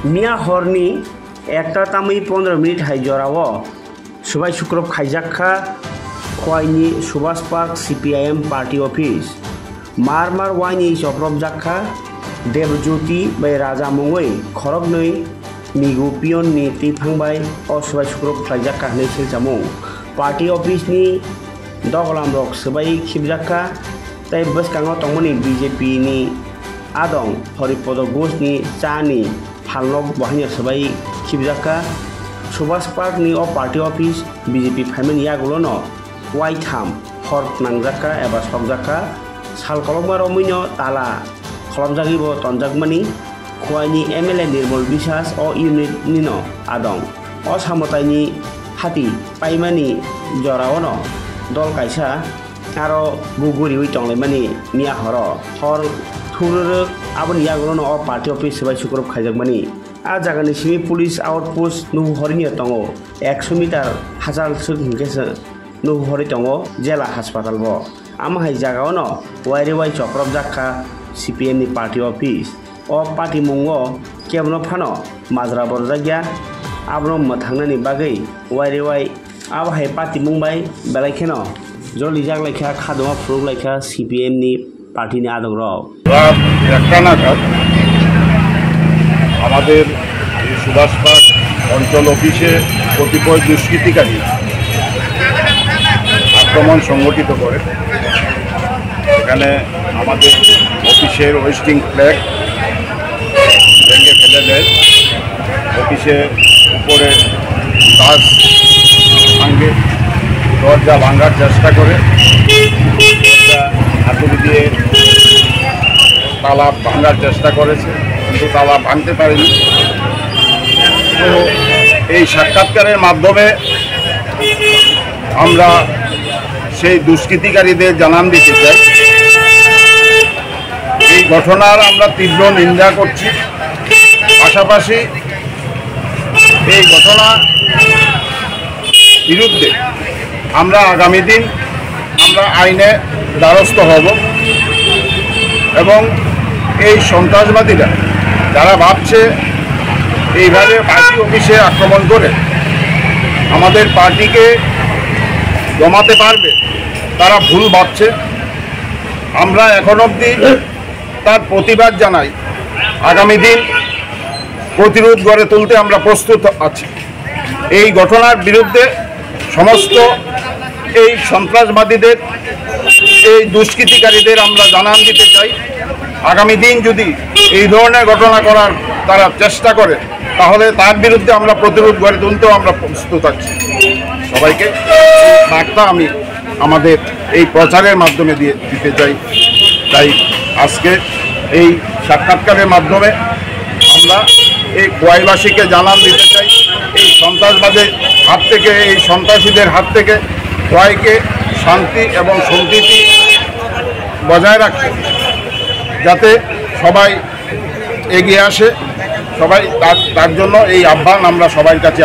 मिया हरनी 1:15 हाई जराओ सुबाई सुक्रब खाइजाखा खवाइनी Subhash park CPIM party office मार वाइनी चप्रब जाखा देवज्योति बै राजा मुंगै खरगनै मिगु पियन नि तिफांबाय अ सुबाई सुक्रब खाइजाखा नै सिलजामु पार्टी ऑफिस नि दगलाम रक सुबाई खिबजाखा तै बसकांगाव तंगमनि BJP नि आदं हरिपद घोष नि चानि फालनक बहायनो सुबाई खिबजाखा सुभाष पार्क नि अ पार्टी ऑफिस BJP फाइमेन यागुलनो वाइथाम हर नांजाखा एबा सकजाखा साल कलमा रमैनो ताला खलमजागिबो तनजागमानि खवाइनि MLA निर्मल बिसास अ इउनिट निनो आदं अ सामताइनि हाति पाइमानि जरावनो दल काइसा आरो गुगुरि उइटंलाइमानि मिया हर थुरुरु आबनि यागुलनो अ पार्टी ऑफिस सुबाई सुक्रब खाइजागमानि आ जागानि सिमी पुलिस आउटपोस्ट नुहुहरिनि तंगो 100 मिटार हाजार हिंकेसो नुहुहरि तंगो जेला हासपाताल बो आमाहाय जागावनो वाइरेवाइ चप्रब जाखा CPM नि पार्टी ऑफिस अ पार्टी मुंगो केबनो फानो माजरा बरजागिया आब्रो मथांनानि बागै वाइरेवाइ आबाहाय पार्टी मुंबाय बेलायखेनो जलि जागलायखा खादमा फुरुगलायखा CPM नि पार्टी नि आदं रक একটা নাগাদ আমাদের সুভাষ পার্ক অঞ্চল অফিসে কতিপয় দুষ্কৃতিকারী আক্রমণ সংগঠিত করে। এখানে আমাদের অফিসের হোয়েস্টিং ফ্ল্যাগ ভেঙে ফেলে দেয়, অফিসের উপরে কাঁচ ভাঙে, দরজা ভাঙার চেষ্টা করে, দরজা হাতুড়ি দিয়ে তালা ভাঙার চেষ্টা করেছে কিন্তু তালা ভাঙতে পারেনি। তো এই সাক্ষাৎকারের মাধ্যমে আমরা সেই দুষ্কৃতিকারীদের জানান দিতে চাই, এই ঘটনার আমরা তীব্র নিন্দা করছি। পাশাপাশি এই ঘটনা বিরুদ্ধে আমরা আগামী দিন আমরা আইনে দ্বারস্থ হব এবং এই সন্ত্রাসবাদীরা যারা ভাবছে এইভাবে পার্টি অফিসে আক্রমণ করে আমাদের পার্টিকে দমাতে পারবে, তারা ভুল ভাবছে। আমরা এখন অবধি তার প্রতিবাদ জানাই, আগামী দিন প্রতিরোধ গড়ে তুলতে আমরা প্রস্তুত আছি। এই ঘটনার বিরুদ্ধে সমস্ত এই সন্ত্রাসবাদীদের, এই দুষ্কৃতিকারীদের আমরা জানান দিতে চাই, আগামী দিন যদি এই ধরনের ঘটনা করার তারা চেষ্টা করে তাহলে তার বিরুদ্ধে আমরা প্রতিরোধ গড়ে তুলতেও আমরা প্রস্তুত আছি। সবাইকে বার্তা আমি আমাদের এই প্রচারের মাধ্যমে দিতে চাই। তাই আজকে এই সাক্ষাৎকারের মাধ্যমে আমরা এই খোয়াইবাসীকে জানান দিতে চাই, এই সন্ত্রাসবাদের হাত থেকে, এই সন্ত্রাসীদের হাত থেকে খোয়াইকে শান্তি এবং সম্প্রীতি বজায় রাখতে, যাতে সবাই এগিয়ে আসে, সবাই তার জন্য এই আহ্বান আমরা সবার কাছে